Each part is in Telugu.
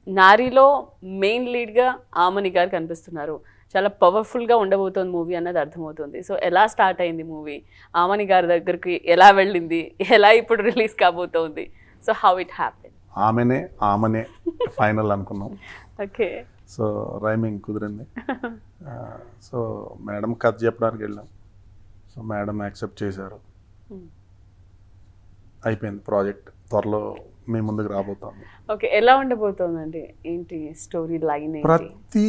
నారిలో మెయిన్ లీడ్గా ఆమని గారు కనిపిస్తున్నారు. చాలా పవర్ఫుల్గా ఉండబోతోంది మూవీ అన్నది అర్థమవుతుంది. సో ఎలా స్టార్ట్ అయింది మూవీ, ఆమని గారి దగ్గరికి ఎలా వెళ్ళింది, ఎలా ఇప్పుడు రిలీజ్ కాబోతోంది, సో హౌ ఇట్ హ్యాపెన్? ఆమెనే ఫైనల్ అనుకున్నాం. ఓకే. సో రైమింగ్ కుదిరింది. సో మేడం కథ చెప్పడానికి వెళ్ళాం. సో మేడం యాక్సెప్ట్ చేశారు. అయిపోయింది ప్రాజెక్ట్. త్వరలో మీ ముందుకు రాబోతోంది. ఓకే. ఎలా ఉండబోతోందండి, ఏంటి స్టోరీ లైన్? ప్రతి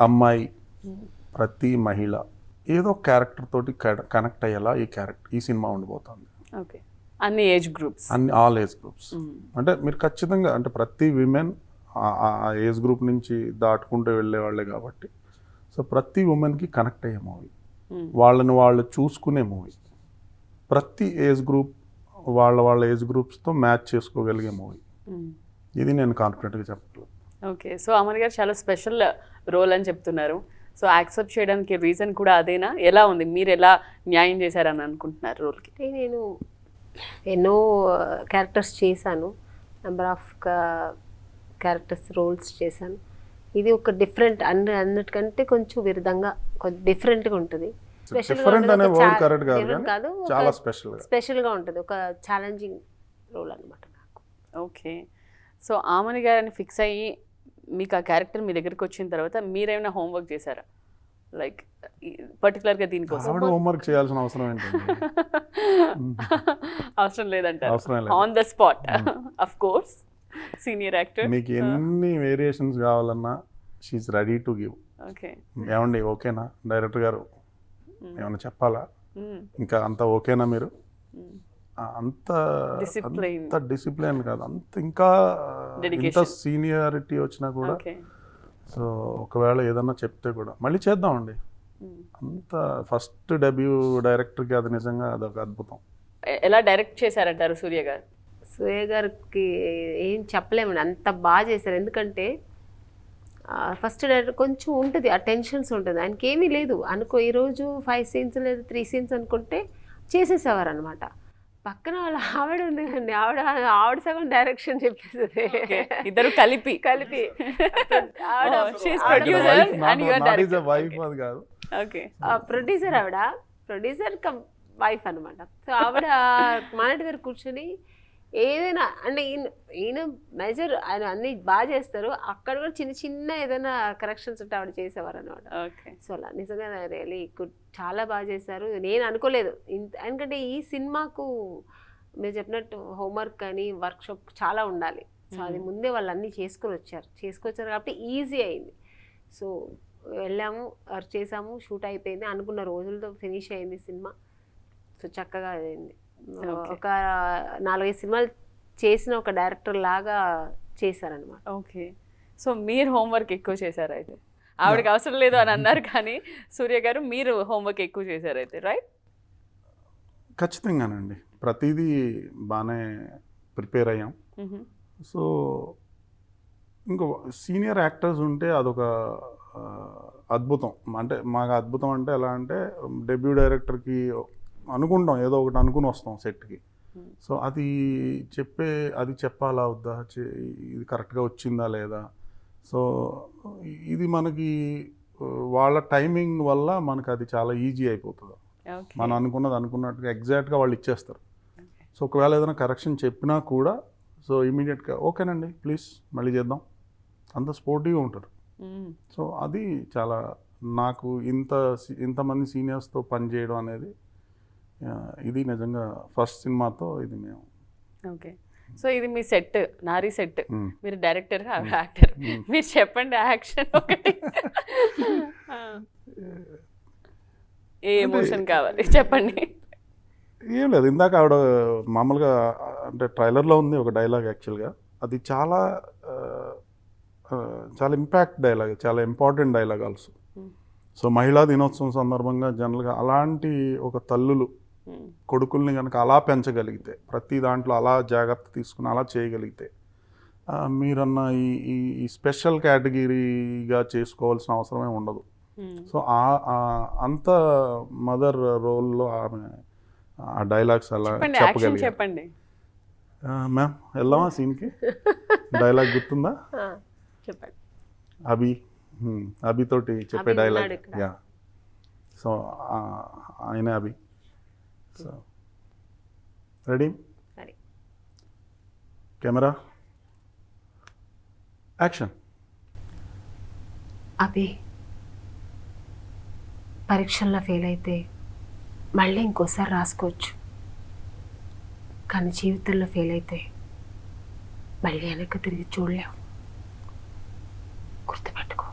అమ్మాయి, ప్రతి మహిళ ఏదో క్యారెక్టర్ తోటి కనెక్ట్ అయ్యేలా ఈ సినిమా ఉండిపోతుంది. ఓకే. అన్ని age groups, all age groups. అంటే మీరు ఖచ్చితంగా అంటే ప్రతి విమెన్ ఆ ఏజ్ గ్రూప్ నుంచి దాటుకుంటూ వెళ్ళే వాళ్ళే కాబట్టి సో ప్రతి ఉమెన్కి కనెక్ట్ అయ్యే మూవీ, వాళ్ళని వాళ్ళు చూసుకునే మూవీ, ప్రతి ఏజ్ గ్రూప్ వాళ్ళ ఏజ్ గ్రూప్స్తో మ్యాచ్ చేసుకోగలిగే మూవీ. ఇది నేను కాన్ఫిడెంట్గా చెప్పగలను. ఓకే. సో అమర్ గారు చాలా స్పెషల్ రోల్ అని చెప్తున్నారు. సో యాక్సెప్ట్ చేయడానికి రీజన్ కూడా అదేనా? ఎలా ఉంది, మీరు ఎలా న్యాయం చేశారని అనుకుంటున్నారు రోల్కి? నేను ఎన్నో క్యారెక్టర్స్ చేశాను, నెంబర్ ఆఫ్ క్యారెక్టర్స్ రోల్స్ చేశాను. ఇది ఒక డిఫరెంట్ అన్నిటికంటే కొంచెం విరుద్ధంగా కొంచెం డిఫరెంట్గా ఉంటుంది. స్పెషల్గా ఉంటుంది, ఒక ఛాలెంజింగ్ రోల్ అనమాట నాకు. ఓకే. సో ఆమని గారిని ఫిక్స్ అయ్యి మీకు ఆ క్యారెక్టర్ మీ దగ్గరికి వచ్చిన తర్వాత మీరేమైనా హోంవర్క్ చేశారా? లైక్ పర్టికులర్గా దీనికోసం హోంవర్క్ చేయాల్సిన అవసరం ఏంటండి? అవసరం లేదంటారు, on the spot. Of course senior actor, మీకు ఎన్ని వేరియేషన్స్ కావాలన్నా she's ready to give. Okay. ఏమండి ఓకేనా డైరెక్టర్ గారు, ఏమైనా చెప్పాలా, ఇంకా అంత ఓకేనా మీరు? అంత డిసిప్లిన్ కాదు, అంత ఇంకా ఇంత సీనియారిటీ వచ్చినా కూడా సో ఒకవేళ ఏదన్నా చెప్తే కూడా మళ్ళీ చేద్దామండి. అంత ఫస్ట్ డెబ్యూ డైరెక్టర్కి అది నిజంగా అదొక అద్భుతం. ఎలా డైరెక్ట్ చేశారంటారు సూర్య గారు? సూర్య గారికి ఏం చెప్పలేమండి, అంత బాగా చేశారు. ఎందుకంటే ఫస్ట్ డైరెక్టర్ కొంచెం ఉంటుంది, ఆ టెన్షన్స్ ఉంటుంది. ఆయనకి ఏమీ లేదు అనుకో, ఈరోజు 5 scenes లేదా 3 scenes అనుకుంటే చేసేసేవారు అనమాట. పక్కన వాళ్ళ ఆవిడ ఉంది అండి, ఆవిడ సగం డైరెక్షన్ చెప్పేస్తుంది. ఇద్దరు కలిపి ప్రొడ్యూసర్ కమ్ వైఫ్ అనమాట. సో ఆవిడ మన దగ్గర కూర్చొని ఏదైనా అంటే ఈయన మెజర్ ఆయన అన్ని బాగా చేస్తారు, అక్కడ కూడా చిన్న చిన్న ఏదైనా కరెక్షన్స్ ఉంటే ఆవిడ చేసేవారు అనమాట. సో అలా నిజంగా రియలీ గుడ్, చాలా బాగా చేశారు. నేను అనుకోలేదు ఎందుకంటే ఈ సినిమాకు మీరు చెప్పినట్టు హోంవర్క్ కానీ వర్క్షాప్ చాలా ఉండాలి. సో అది ముందే వాళ్ళు అన్నీ చేసుకొచ్చారు కాబట్టి ఈజీ అయింది. సో వెళ్ళాము, వర్క్ చేసాము, షూట్ అయిపోయింది, అనుకున్న రోజులతో ఫినిష్ అయింది సినిమా. సో చక్కగా అయింది. ఒక 4-5 సినిమాలు చేసిన ఒక డైరెక్టర్ లాగా చేశారనమాట. ఓకే. సో మీరు హోంవర్క్ ఎక్కువ చేశారు అయితే, ఆవిడకి అవసరం లేదు అని అన్నారు కానీ సూర్య గారు మీరు హోంవర్క్ ఎక్కువ చేశారు అయితే, రైట్? ఖచ్చితంగానండి, ప్రతిదీ బాగానే ప్రిపేర్ అయ్యాం. సో ఇంకో సీనియర్ యాక్టర్స్ ఉంటే అదొక అద్భుతం. అంటే మాకు అద్భుతం అంటే ఎలా అంటే డెబ్యూ డైరెక్టర్కి అనుకుంటాం, ఏదో ఒకటి అనుకుని వస్తాం సెట్కి. సో అది చెప్పాలా వద్దా, ఇది కరెక్ట్గా వచ్చిందా లేదా. సో ఇది మనకి వాళ్ళ టైమింగ్ వల్ల మనకు అది చాలా ఈజీ అయిపోతుంది. మనం అనుకున్నట్టుగా ఎగ్జాక్ట్గా వాళ్ళు ఇచ్చేస్తారు. సో ఒకవేళ ఏదైనా కరెక్షన్ చెప్పినా కూడా సో ఇమీడియట్గా ఓకేనండి ప్లీజ్ మళ్ళీ చేద్దాం, అంత స్పోర్టివ్గా ఉంటారు. సో అది చాలా నాకు ఇంతమంది సీనియర్స్తో పనిచేయడం అనేది ఇది నిజంగా ఫస్ట్ సినిమాతో ఇది మేము. ఓకే. సో ఇది మీ సెట్, నారీ సెట్, మీరు డైరెక్టర్, యాక్టర్, మీరు చెప్పండి యాక్షన్ ఒకటి, ఏ ఎమోషన్ కావాలి చెప్పండి. ఏం లేదు, ఇందాక ఆవిడ మామూలుగా అంటే ట్రైలర్లో ఉంది ఒక డైలాగ్, యాక్చువల్గా అది చాలా ఇంపాక్ట్ డైలాగ్, చాలా ఇంపార్టెంట్ డైలాగ్ ఆల్సో. సో మహిళా దినోత్సవం సందర్భంగా జనరల్గా అలాంటి ఒక తల్లులు కొడుకుల్ని కనుక అలా పెంచగలిగితే, ప్రతి దాంట్లో అలా జాగ్రత్త తీసుకుని అలా చేయగలిగితే, మీరన్న ఈ స్పెషల్ కేటగిరీగా చేసుకోవాల్సిన అవసరమే ఉండదు. సో అంత మదర్ రోల్లో ఆమె ఆ డైలాగ్స్ అలా చెప్పగలిగారు. చెప్పండి. మ్యామ్ వెళ్దామా సీన్కి? డైలాగ్ గుర్తుందా? చెప్పండి. అభి తోటి చెప్పే అభి డైలాగ్. ఉన్నాడు ఇక్కడ. యా, సో ఆయనే అభి. So ready? సరే. Camera action. అభి, పరీక్షల్లో ఫెయిల్ అయితే మళ్ళీ ఇంకోసారి రాసుకోవచ్చు, కానీ జీవితంలో ఫెయిల్ అయితే మళ్ళీ వెనక్కి తిరిగి చూడలేవు, గుర్తుపెట్టుకో.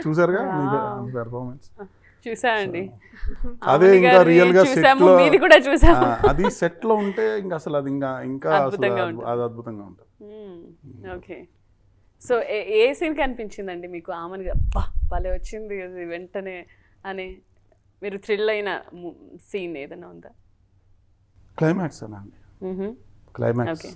చూసారుగా మీ పెర్ఫార్మెన్స్? చూసానండి. అదే ఇంకా రియల్ గా సెట్ లో, మీది కూడా చూసాము. అది సెట్ లో ఉంటే ఇంకా అసలు అది ఇంకా అసలు అద్భుతంగా ఉంటుంది. అది అద్భుతంగా ఉంటుంది. ఓకే. సో ఏ సీన్ కనిపించిందండి మీకు ఆమెనుగా అబ్బా భలే వచ్చింది అది వెంటనే అని మీరు థ్రిల్ అయిన సీన్ ఏదైనా ఉందా? క్లైమాక్స్ అండి. Climax okay.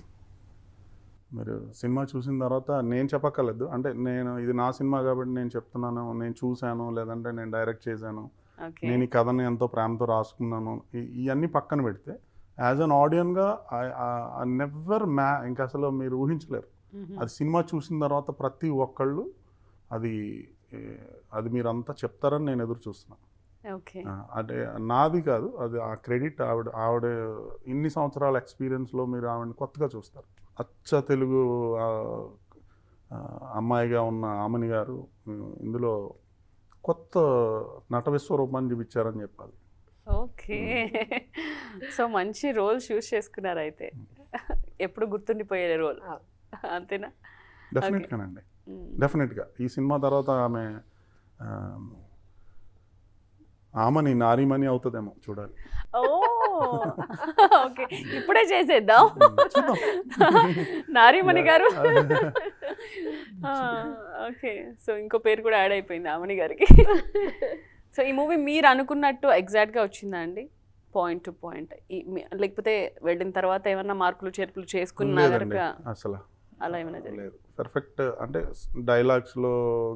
మీరు సినిమా చూసిన తర్వాత నేను చెప్పక్కర్లేదు, అంటే నేను ఇది నా సినిమా కాబట్టి నేను చెప్తున్నాను, నేను చూశాను లేదంటే నేను డైరెక్ట్ చేశాను, ఓకే. నేను ఈ కథని ఎంతో ప్రేమతో రాసుకున్నాను, ఇవన్నీ పక్కన పెడితే యాజ్ అన్ ఆడియన్గా నెవర్ ఇంకా అసలు మీరు ఊహించలేరు. అది సినిమా చూసిన తర్వాత ప్రతి ఒక్కళ్ళు అది మీరంతా చెప్తారని నేను ఎదురు చూస్తున్నాను. ఓకే. అంటే నాది కాదు అది, ఆ క్రెడిట్ ఆవిడ ఇన్ని సంవత్సరాల ఎక్స్పీరియన్స్లో మీరు ఆవిడని కొత్తగా చూస్తారు. అచ్చ తెలుగు అమ్మాయిగా ఉన్న ఆమని గారు ఇందులో కొత్త నట విశ్వరూపాన్ని చూపించారని చెప్పాలి. ఓకే. సో మంచి రోల్ చూస్ చేసుకున్నారు అయితే, ఎప్పుడు గుర్తుండిపోయే రోల్ అంతేనా? డెఫినెట్గానండి, డెఫినెట్గా ఈ సినిమా తర్వాత ఆమని నారీమణి అవుతుందేమో చూడాలి. ఓ ఓకే, ఇప్పుడే చేసేద్దాం. నారీమణి గారు. ఓకే, సో ఇంకో పేరు కూడా యాడ్ అయిపోయింది ఆమని గారికి. సో ఈ మూవీ మీరు అనుకున్నట్టు ఎగ్జాక్ట్గా వచ్చిందా అండి, పాయింట్ టు పాయింట్, లేకపోతే వెళ్ళిన తర్వాత ఏమన్నా మార్పులు చేర్పులు చేసుకున్నారా? అసలు అలా ఏమైనా లేదు, పర్ఫెక్ట్. అంటే డైలాగ్స్లో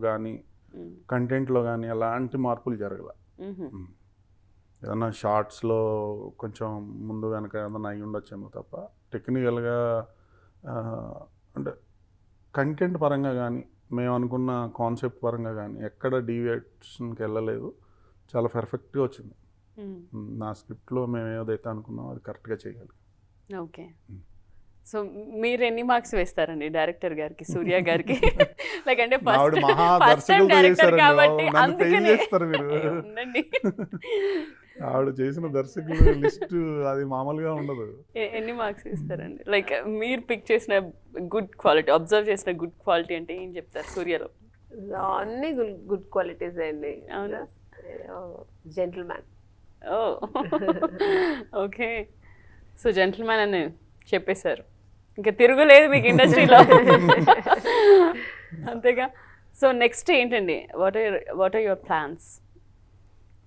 కానీ కంటెంట్లో కానీ ఎలాంటి మార్పులు జరగల. ఏదన్నా షార్ట్స్లో కొంచెం ముందు వెనక ఏదన్నా అయి ఉండొచ్చేమో తప్ప టెక్నికల్గా అంటే కంటెంట్ పరంగా కానీ మేము అనుకున్న కాన్సెప్ట్ పరంగా కానీ ఎక్కడ డీవియేషన్కి వెళ్ళలేదు. చాలా పర్ఫెక్ట్గా వచ్చింది. నా స్క్రిప్ట్లో మేము ఏదైతే అనుకున్నామో అది కరెక్ట్గా చేయగలిగాం. ఓకే. సో మీరు ఎన్ని మార్క్స్ వేస్తారండి డైరెక్టర్ గారికి, సూర్య గారికి? లైక్ అంటే ఫస్ట్ టైం డైరెక్టర్ కాబట్టి అందుకనే ఉండండి. ఆవిడ చేసిన దర్శకులు లిస్ట్ అది మామూలుగా ఉండదు. ఎన్ని మార్క్స్ ఇస్తారండి? లైక్ మీరు పిక్ చేసిన గుడ్ క్వాలిటీ, అబ్జర్వ్ చేసిన గుడ్ క్వాలిటీ అంటే ఏం చెప్తారు సూర్యలో? అన్ని గుడ్ క్వాలిటీస్ అండి. అవునా? జెంటిల్మ్యాన్. ఓ ఓకే. సో జెంటిల్మ్యాన్ అని చెప్పేశారు, ఇంకా తిరుగులేదు మీకు ఇండస్ట్రీలో. అంతేగా. సో నెక్స్ట్ ఏంటండి, what are your plans?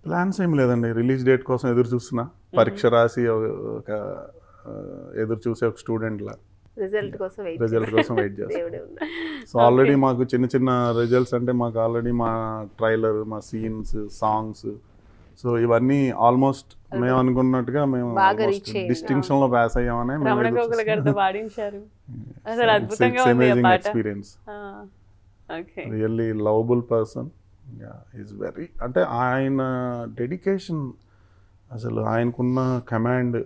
Plans ఏం లేదండి, రిలీజ్ డేట్ కోసం ఎదురు చూస్తున్నా. పరీక్ష రాసి ఒక ఎదురు చూసే ఒక స్టూడెంట్లా రిజల్ట్ కోసం వెయిట్ చేస్తాను. సో ఆల్రెడీ మాకు చిన్న చిన్న రిజల్ట్స్ అంటే మాకు ఆల్రెడీ మా ట్రైలర్, మా సీన్స్, సాంగ్స్, సో ఇవన్నీ ఆల్మోస్ట్ మేము అనుకున్నట్టుగా మేము డిస్టింక్షన్ లో పాస్ అయ్యామని experience. Really lovable person, is very, అంటే ఆయన డెడికేషన్, అసలు ఆయనకున్న కమాండ్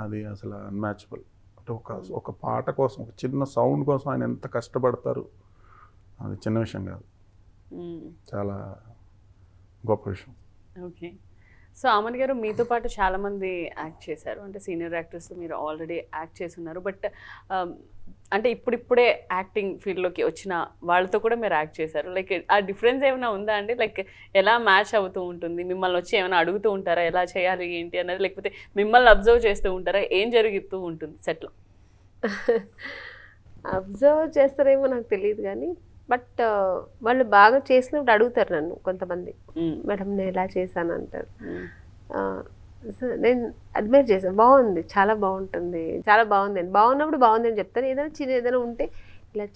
అది అసలు అన్మ్యాచబుల్. అంటే ఒక పాట కోసం, ఒక చిన్న సౌండ్ కోసం ఆయన ఎంత కష్టపడతారు అది చిన్న విషయం కాదు, చాలా గొప్ప విషయం. ఓకే. సో ఆమని గారు, మీతో పాటు చాలామంది యాక్ట్ చేశారు, అంటే సీనియర్ యాక్టర్స్ మీరు ఆల్రెడీ యాక్ట్ చేస్తున్నారు. బట్ అంటే ఇప్పుడిప్పుడే యాక్టింగ్ ఫీల్డ్లోకి వచ్చిన వాళ్ళతో కూడా మీరు యాక్ట్ చేశారు. లైక్ ఆ డిఫరెన్స్ ఏమైనా ఉందా అండి? లైక్ ఎలా మ్యాచ్ అవుతూ ఉంటుంది? మిమ్మల్ని వచ్చి ఏమైనా అడుగుతూ ఉంటారా ఎలా చేయాలి ఏంటి అన్నది, లేకపోతే మిమ్మల్ని అబ్జర్వ్ చేస్తూ ఉంటారా? ఏం జరుగుతూ ఉంటుంది సెట్లో? అబ్జర్వ్ చేస్తారేమో నాకు తెలియదు కానీ, బట్ వాళ్ళు బాగా చేసినప్పుడు అడుగుతారు నన్ను కొంతమంది, మేడం నేను ఎలా చేశాను అంటారు. నేను అడ్మైర్ చేశాను, బాగుంది, చాలా బాగుంటుంది, చాలా బాగుంది అని, బాగున్నప్పుడు బాగుంది అని చెప్తాను. ఏదైనా ఏదైనా ఉంటే ఇలా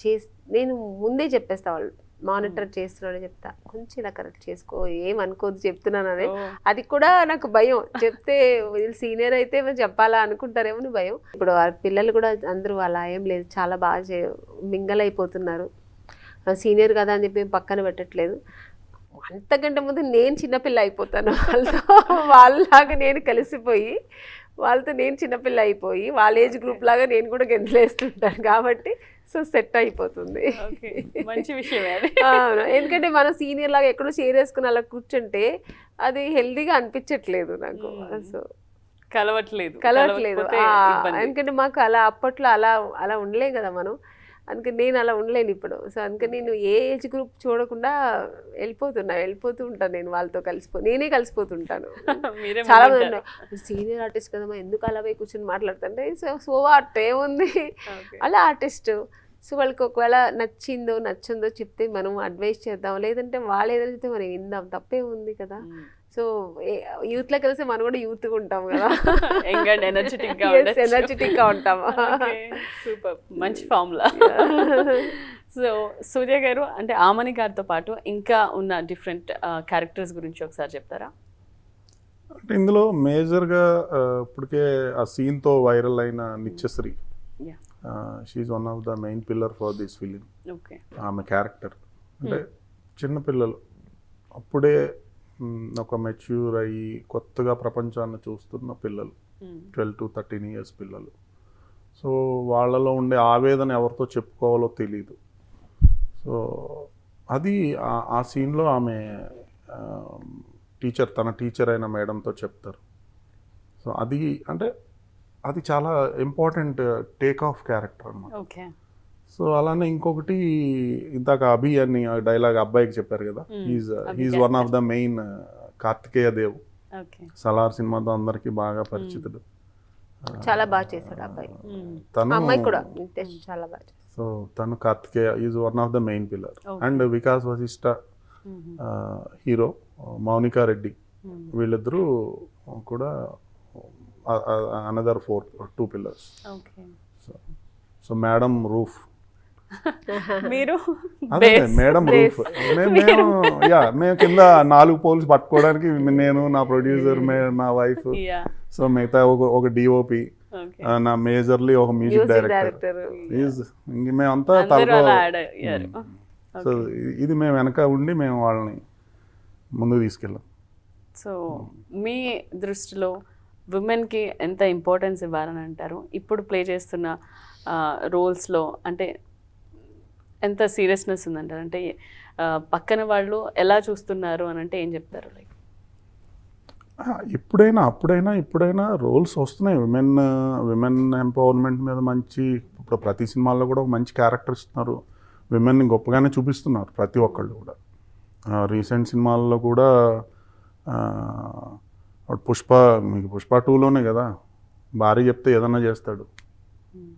నేను ముందే చెప్పేస్తా, వాళ్ళు మానిటర్ చేస్తున్నాడు చెప్తా, కొంచెం ఇలా కరెక్ట్ చేసుకో, ఏమనుకోదు చెప్తున్నానని. ఓ. అది కూడా నాకు భయం, చెప్తే వీళ్ళు సీనియర్ అయితే మరి చెప్పాలా అనుకుంటారేమో అని భయం. ఇప్పుడు ఆ పిల్లలు కూడా అందరూ అలా ఏం లేదు, చాలా బాగా మింగల్ అయిపోతున్నారు. సీనియర్ కదా అని చెప్పి పక్కన పెట్టట్లేదు. అంతకంటే ముందు నేను చిన్నపిల్ల అయిపోతాను వాళ్ళతో, వాళ్ళలాగా నేను కలిసిపోయి వాళ్ళతో నేను చిన్నపిల్ల అయిపోయి వాళ్ళ ఏజ్ గ్రూప్ లాగా నేను కూడా గెంతులేస్తుంటాను కాబట్టి సో సెట్ అయిపోతుంది. మంచి విషయమే అది. అవును, ఎందుకంటే మనం సీనియర్ లాగా ఎక్కడో షేర్ వేసుకుని అలా కూర్చుంటే అది హెల్దీగా అనిపించట్లేదు నాకు. సో కలవట్లేదు కలవట్లేదు, ఎందుకంటే మాకు అలా అప్పట్లో అలా అలా ఉండలేం కదా మనం, అందుకని నేను అలా ఉండలేను ఇప్పుడు. సో అందుకని నేను ఏ ఏజ్ గ్రూప్ చూడకుండా వెళ్ళిపోతూ ఉంటాను, నేను వాళ్ళతో నేనే కలిసిపోతుంటాను. చాలా మంది ఉన్నారు, సీనియర్ ఆర్టిస్ట్ కదమ్మా ఎందుకు అలా పోయి కూర్చొని మాట్లాడుతుంటే సో ఆర్ట్ ఏముంది, అలా ఆర్టిస్ట్. సో వాళ్ళకి ఒకవేళ నచ్చిందో చెప్తే మనం అడ్వైస్ చేద్దాం, లేదంటే వాళ్ళు ఏదైనా చెప్తే మనం విందాం, తప్పే ఉంది కదా. సో యూత్లో కలిసి మనం కూడా యూత్గా ఉంటాం కదా, ఎనర్జెటిక్గా ఉంటాం. సూపర్, మంచి ఫార్ములా. సో సూర్య గారు, అంటే ఆమని గారితో పాటు ఇంకా ఉన్న డిఫరెంట్ క్యారెక్టర్స్ గురించి ఒకసారి చెప్తారా? అంటే ఇందులో మేజర్గా ఇప్పటికే ఆ సీన్తో వైరల్ అయిన Nithyasri, she's one of the main pillar for this film. ఆమె క్యారెక్టర్ అంటే చిన్నపిల్లలు అప్పుడే ఒక మెచ్యూర్ అయ్యి కొత్తగా ప్రపంచాన్ని చూస్తున్న పిల్లలు, 12 to 13 years పిల్లలు. సో వాళ్ళలో ఉండే ఆవేదన ఎవరితో చెప్పుకోవాలో తెలీదు. సో అది ఆ సీన్లో ఆమె తన టీచర్ అయిన మేడంతో చెప్తారు. సో అది అంటే అది చాలా ఇంపార్టెంట్ టేక్ ఆఫ్ క్యారెక్టర్ అన్నమాట. సో అలానే ఇంకొకటి ఇందాక అభి అని డైలాగ్ అబ్బాయికి చెప్పారు కదా, he's one of the main Karthikeya Dev. Salaar సినిమాతో అందరికి బాగా పరిచితుడు, చాలా బాగా చేశాడు అబ్బాయి, అమ్మాయి కూడా చాలా బాగా చేశాడు. సో తను Karthikeya is one of the main pillar. And Vikas Vashishta hero, Mounika Reddy, వీళ్ళిద్దరూ కూడా another 2 pillars. So madam roof, మీరు మేడం రూఫ్, మేము కింద 4 poles పట్టుకోవడానికి నేను, నా ప్రొడ్యూసర్, నా వైఫ్, సో మిగతా ఒక డిఓపి, నా మేజర్లీ ఒక మ్యూజిక్ డైరెక్టర్, మేమంతా తలతో. సో ఇది మేము వెనక ఉండి మేము వాళ్ళని ముందుకు తీసుకెళ్ళాం. సో మీ దృష్టిలో విమెన్కి ఎంత ఇంపార్టెన్స్ ఇవ్వాలని అంటారు? ఇప్పుడు ప్లే చేస్తున్న రోల్స్లో అంటే ఎంత సీరియస్నెస్ ఉందంటారు? అంటే పక్కన వాళ్ళు ఎలా చూస్తున్నారు అని అంటే ఏం చెప్తారు? లైక్ ఇప్పుడైనా రోల్స్ వస్తున్నాయి, విమెన్ ఎంపవర్మెంట్ మీద మంచి, ఇప్పుడు ప్రతి సినిమాల్లో కూడా ఒక మంచి క్యారెక్టర్ ఇస్తున్నారు, విమెన్ని గొప్పగానే చూపిస్తున్నారు ప్రతి ఒక్కళ్ళు కూడా. రీసెంట్ సినిమాల్లో కూడా పుష్ప 2లోనే కదా భార్య చెప్తే ఏదన్నా చేస్తాడు.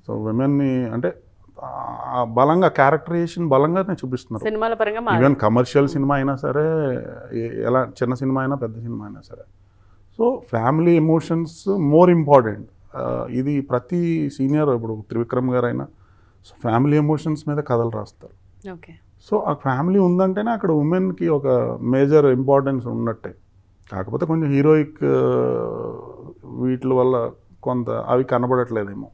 సో విమెన్ని అంటే బలంగా క్యారెక్టరైజేషన్ బలంగానే చూపిస్తున్నారు సినిమాల పరంగా. ఈవెన్ కమర్షియల్ సినిమా అయినా సరే, ఎలా చిన్న సినిమా అయినా పెద్ద సినిమా అయినా సరే. So family emotions more important. ఇది ప్రతి సీనియర్, ఇప్పుడు త్రివిక్రమ్ గారు అయినా సో ఫ్యామిలీ ఎమోషన్స్ మీద కథలు రాస్తారు. సో ఆ ఫ్యామిలీ ఉందంటేనే అక్కడ ఉమెన్కి ఒక మేజర్ ఇంపార్టెన్స్ ఉన్నట్టే. కాకపోతే కొంచెం హీరోయిక్ వీటి వల్ల కొంత అవి కనబడట్లేదేమో.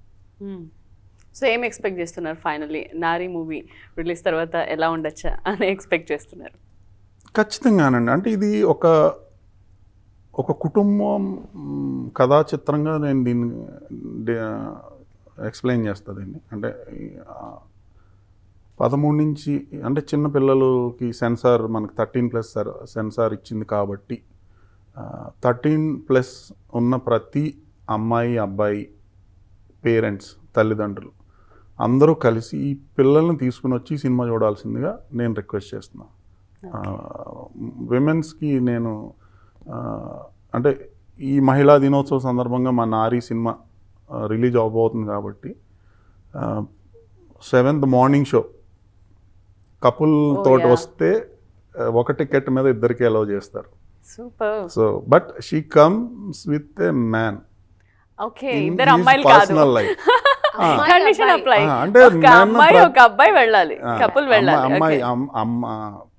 సో ఏం ఎక్స్పెక్ట్ చేస్తున్నారు ఫైనల్లీ? నారీ మూవీ రిలీజ్ తర్వాత ఎలా ఉండొచ్చా అని ఎక్స్పెక్ట్ చేస్తున్నారు? ఖచ్చితంగానండి. అంటే ఇది ఒక కుటుంబం కథా చిత్రంగా నేను దీన్ని ఎక్స్ప్లెయిన్ చేస్తాను దీన్ని. అంటే 13 నుంచి, అంటే చిన్న పిల్లలకి సెన్సార్ మనకి 13+ సెన్సార్ ఇచ్చింది కాబట్టి 13+ ఉన్న ప్రతి అమ్మాయి అబ్బాయి పేరెంట్స్, తల్లిదండ్రులు అందరూ కలిసి ఈ పిల్లల్ని తీసుకుని వచ్చి సినిమా చూడాల్సిందిగా నేను రిక్వెస్ట్ చేస్తున్నాను. విమెన్స్కి నేను అంటే ఈ మహిళా దినోత్సవం సందర్భంగా మా నారీ సినిమా రిలీజ్ అవబోతుంది కాబట్టి 7th మార్నింగ్ షో కపుల్ తోటి వస్తే ఒక టికెట్ మీద ఇద్దరికి అలౌ చేస్తారు. So but she comes with a man personal life. Condition apply అంటే ఒక అమ్మాయి ఒక అబ్బాయి వెళ్ళాలి, కపుల్ వెళ్ళాలి. అమ్మాయి అమ్మ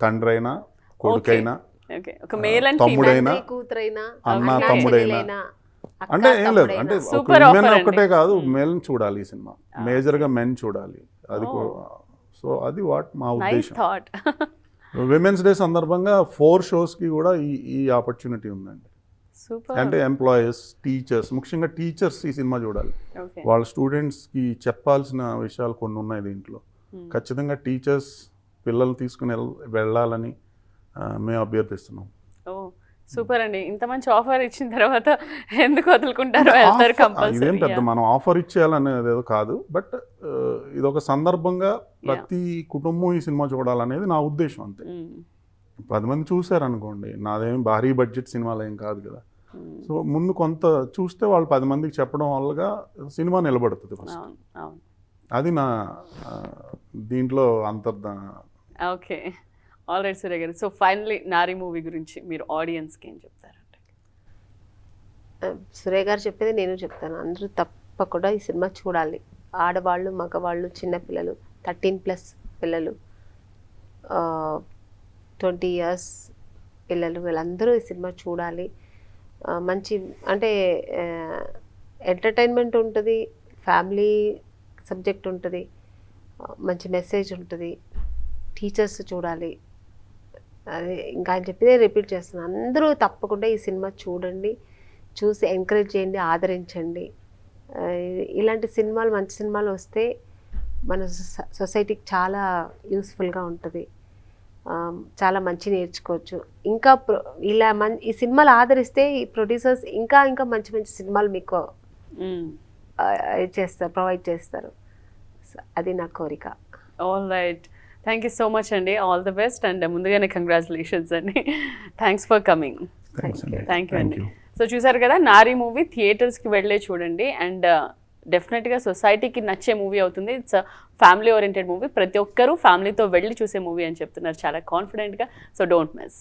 తండ్రి అయినా కొడుకైనా ఓకే, ఒక మేల్ అండ్ తమ్ముడైనా కూతురైనా అన్న అన్న తమ్ముడైనా చెల్లెలైనా, అక్క అంటే ఏం లేదు, అంటే Super ఒక offer women అండి. ఒకటే కాదు, మెన్ చూడాలి ఈ సినిమా, మేజర్ గా మెన్ చూడాలి. అది సో అది వాట్ మా నైస్ ఉద్దేశం. థాట్. విమెన్స్ డే సందర్భంగా 4 shows కి కూడా ఈ ఆపర్చునిటీ ఉందండి. సూపర్. అంటే ఎంప్లాయీస్, టీచర్స్, ముఖ్యంగా టీచర్స్ ఈ సినిమా చూడాలి. ఓకే, వాళ్ళ స్టూడెంట్స్కి చెప్పాల్సిన విషయాలు కొన్ని ఉన్నాయి దీంట్లో. ఖచ్చితంగా టీచర్స్ పిల్లలు తీసుకుని వెళ్ళాలని మేము అభ్యర్థిస్తున్నాం. ఓ సూపర్ అండి, ఇంత మంచి ఆఫర్ ఇచ్చిన తర్వాత ఎందుకు వదులుకుంటారో వెళ్తారు ఇదేం కంపల్సరీ. పెద్ద మనం ఆఫర్ ఇచ్చేయాలనేది ఏదో కాదు, బట్ ఇదొక సందర్భంగా ప్రతి కుటుంబం ఈ సినిమా చూడాలనేది నా ఉద్దేశం అంతే. 10 మంది చూసారనుకోండి, నాదేమి భారీ బడ్జెట్ సినిమాలు ఏం కాదు కదా. సో ముందు కొంత చూస్తే వాళ్ళు 10 మందికి చెప్పడం వల్లగా సినిమా నిలబడుతుంది ఫస్ట్. అవును అవును. అది నా దీంట్లో అంతర్దా. ఓకే, ఆల్ రైట్ సూర్య గారు. సో ఫైనలీ నారి మూవీ గురించి మీరు ఆడియన్స్కి ఏం చెప్తారంటే? సురేష్ గారు చెప్పేది నేను చెప్తాను, అందరూ తప్పకుండా ఈ సినిమా చూడాలి. ఆడవాళ్ళు, మగవాళ్ళు, చిన్నపిల్లలు, 13+ పిల్లలు, 20 years పిల్లలు, వీళ్ళందరూ ఈ సినిమా చూడాలి. మంచి అంటే ఎంటర్టైన్మెంట్ ఉంటుంది, ఫ్యామిలీ సబ్జెక్ట్ ఉంటుంది, మంచి మెసేజ్ ఉంటుంది. టీచర్స్ చూడాలి. అదే ఇంకా ఆయన చెప్పితే రిపీట్ చేస్తున్నాను, అందరూ తప్పకుండా ఈ సినిమా చూడండి, చూసి ఎంకరేజ్ చేయండి, ఆదరించండి. ఇలాంటి సినిమాలు, మంచి సినిమాలు వస్తే మన సొసైటీకి చాలా యూస్ఫుల్గా ఉంటుంది, చాలా మంచి నేర్చుకోవచ్చు. ఇంకా ఇలా ఈ సినిమాలు ఆదరిస్తే ఈ ప్రొడ్యూసర్స్ ఇంకా ఇంకా మంచి మంచి సినిమాలు మీకు చేస్తారు, ప్రొవైడ్ చేస్తారు. అది నా కోరిక. All right, thank you so much అండి, ఆల్ ది బెస్ట్ అండ్ ముందుగానే కంగ్రాచులేషన్స్ అండి. Thanks for coming. Thank you అండి. సో చూసారు కదా, నారి మూవీ థియేటర్స్కి వెళ్ళే చూడండి, అండ్ డెఫినెట్గా సొసైటీకి నచ్చే మూవీ అవుతుంది. ఇట్స్ ఫ్యామిలీ ఓరియంటెడ్ మూవీ, ప్రతి ఒక్కరూ ఫ్యామిలీతో వెళ్ళి చూసే మూవీ అని చెప్తున్నారు చాలా కాన్ఫిడెంట్గా. So don't miss.